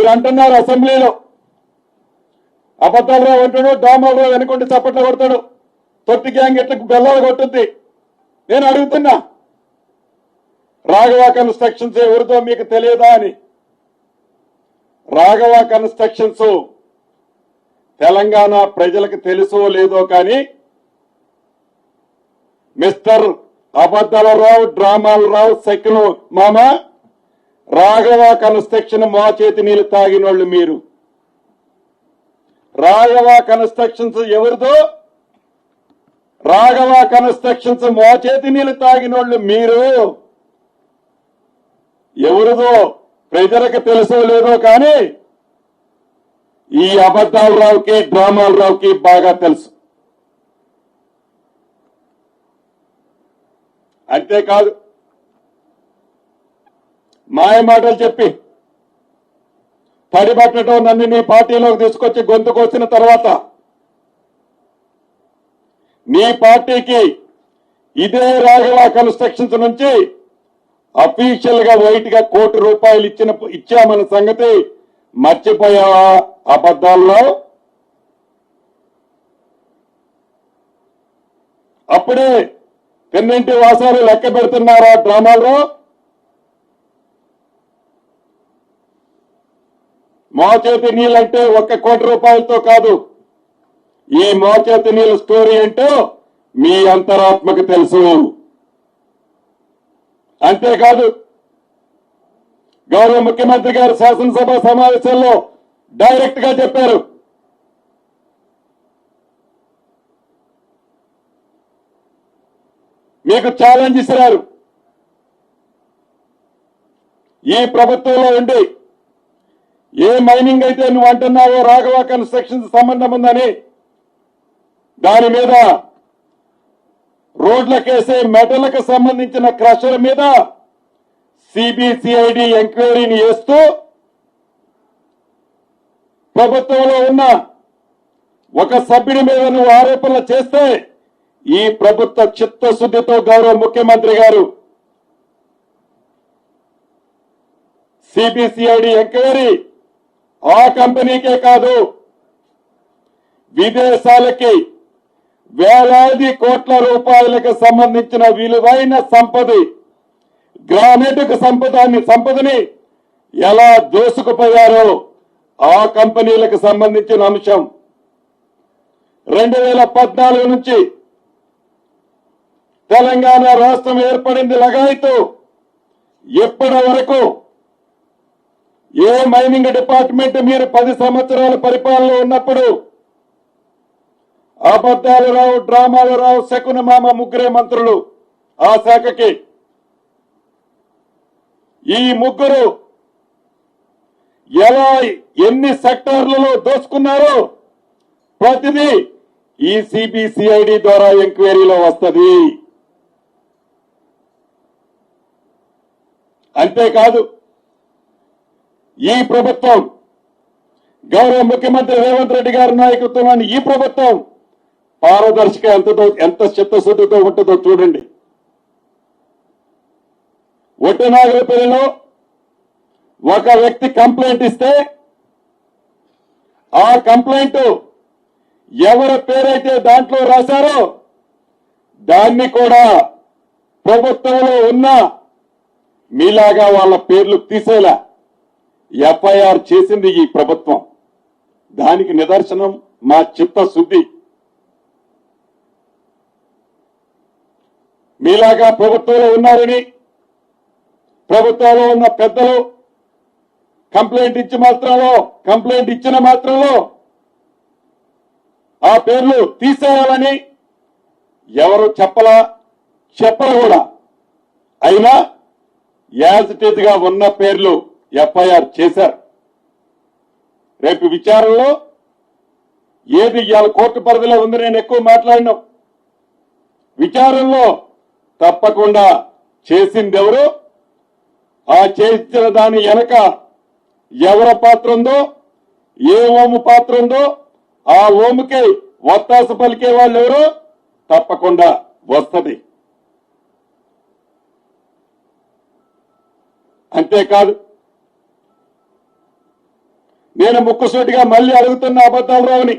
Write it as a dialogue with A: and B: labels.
A: మీరు అంటున్నారు అసెంబ్లీలో అబద్ధాలరావు అంటాడు, డ్రామాలరావు వెనుకుంటే చప్పట్లు కొడతాడు, తొట్టి గ్యాంగ్ ఎట్లా బెల్లాలు కొట్టుద్ది. నేను అడుగుతున్నా, రాఘవ కన్స్ట్రక్షన్స్ ఎవరితో మీకు తెలియదా అని. రాఘవ కన్స్ట్రక్షన్స్ తెలంగాణ ప్రజలకు తెలుసో లేదో కానీ మిస్టర్ అబద్ధాలరావు, డ్రామాలరావు, సెక్యులు మామ, రాఘవ కన్స్ట్రక్షన్ మా చేతి నీళ్ళు తాగినోళ్ళు మీరు. రాఘవ కన్స్ట్రక్షన్స్ ఎవరిదో? రాఘవ కన్స్ట్రక్షన్స్ మా చేతి నీళ్ళు తాగినోళ్ళు మీరు. ఎవరిదో ప్రజలకు తెలుసో లేదో కానీ ఈ అబద్ధాలరావుకి, డ్రామాలరావుకి బాగా తెలుసు. అంతేకాదు, మాయ మాటలు చెప్పి పడిపట్టడం, నన్ను నీ పార్టీలోకి తీసుకొచ్చి గొంతు కోసిన తర్వాత నీ పార్టీకి ఇదే రాఘవ కన్స్ట్రక్షన్స్ నుంచి అఫీషియల్ గా వైట్ గా ₹1 కోటి ఇచ్చామన్న సంగతి మర్చిపోయావా అబద్ధాల్లో? అప్పుడే పెన్నింటి వాసాలు లెక్క పెడుతున్నారా డ్రామాల్లో? మోచేతి నీళ్ళంటే ₹1 కోటి కాదు. ఈ మోచేతి నీళ్ళ స్టోరీ ఏంటో మీ అంతరాత్మకు తెలుసు. అంతేకాదు, గౌరవ ముఖ్యమంత్రి గారు శాసనసభ సమావేశాల్లో డైరెక్ట్ గా చెప్పారు, మీకు ఛాలెంజ్ ఇస్తున్నారు. ఈ ప్రభుత్వంలో ఉండి ఏ మైనింగ్ అయితే నువ్వు అంటున్నావో రాఘవ కన్స్ట్రక్షన్స్ సంబంధం ఉందని, దాని మీద రోడ్లకేసే మెటలకు సంబంధించిన క్రషర్ మీద సిబిసిఐడి ఎంక్వైరీని చేస్తూ ప్రభుత్వంలో ఉన్న ఒక సభ్యుడి మీద నువ్వు ఆరోపణలు చేస్తే ఈ ప్రభుత్వ చిత్తశుద్ధితో గౌరవ ముఖ్యమంత్రి గారు సిబిసిఐడి ఎంక్వైరీ ఆ కంపెనీకే కాదు, విదేశాలకి వేలాది కోట్ల రూపాయలకు సంబంధించిన విలువైన గ్రానైట్ సంపదని ఎలా దోసుకుపోయారో ఆ కంపెనీలకు సంబంధించిన అంశం 2014 నుంచి తెలంగాణ రాష్ట్రం ఏర్పడింది లగాయతూ ఇప్పటి వరకు ఏ మైనింగ్ డిపార్ట్మెంట్ మీరు 10 సంవత్సరాల పరిపాలనలో ఉన్నప్పుడు అబద్ధాలరావు, డ్రామాలరావు, శకున మామ ముగ్గురే మంత్రులు ఆ శాఖకి. ఈ ముగ్గురు ఎలా ఎన్ని సెక్టార్లలో దోచుకున్నారో ప్రతిదీ ఈ సిబిసిఐడి ద్వారా ఎంక్వైరీలో వస్తుంది. అంతేకాదు, ఈ ప్రభుత్వం గౌరవ ముఖ్యమంత్రి రేవంత్ రెడ్డి గారి నాయకత్వంలోని ఈ ప్రభుత్వం పారదర్శక ఎంత చిత్తశుద్ధితో ఉంటుందో చూడండి. ఒట్టనాగరపల్లిలో ఒక వ్యక్తి కంప్లైంట్ ఇస్తే ఆ కంప్లైంట్ ఎవరి పేరైతే దాంట్లో రాశారో దాన్ని కూడా ప్రభుత్వంలో ఉన్న మీలాగా వాళ్ళ పేర్లు తీసేలా ఎఫ్ఐఆర్ చేసింది ఈ ప్రభుత్వం. దానికి నిదర్శనం మా చిత్తశుద్ధి. మీలాగా ప్రభుత్వంలో ఉన్నారని, ప్రభుత్వంలో ఉన్న పెద్దలు కంప్లైంట్ ఇచ్చిన మాత్రంలో ఆ పేర్లు తీసేయాలని ఎవరు చెప్పరు కూడా. అయినా యాజ్ ఇట్ ఈజ్ గా ఉన్న పేర్లు ఎఫ్ఐఆర్ చేశారు. రేపు విచారణలో ఏది ఇవాళ కోర్టు పరిధిలో ఉంది, నేను ఎక్కువ మాట్లాడినా, విచారణలో తప్పకుండా చేసిందెవరు, ఆ చేసిన దాని వెనక ఎవరి పాత్ర ఉందో, ఏ ఓము పాత్ర ఉందో, ఆ ఓముకి ఒత్తాస పలికే వాళ్ళు ఎవరో తప్పకుండా వస్తుంది. అంతేకాదు, నేను ముక్కుసూటిగా మళ్ళీ అడుగుతున్న అబద్దాలు రావుని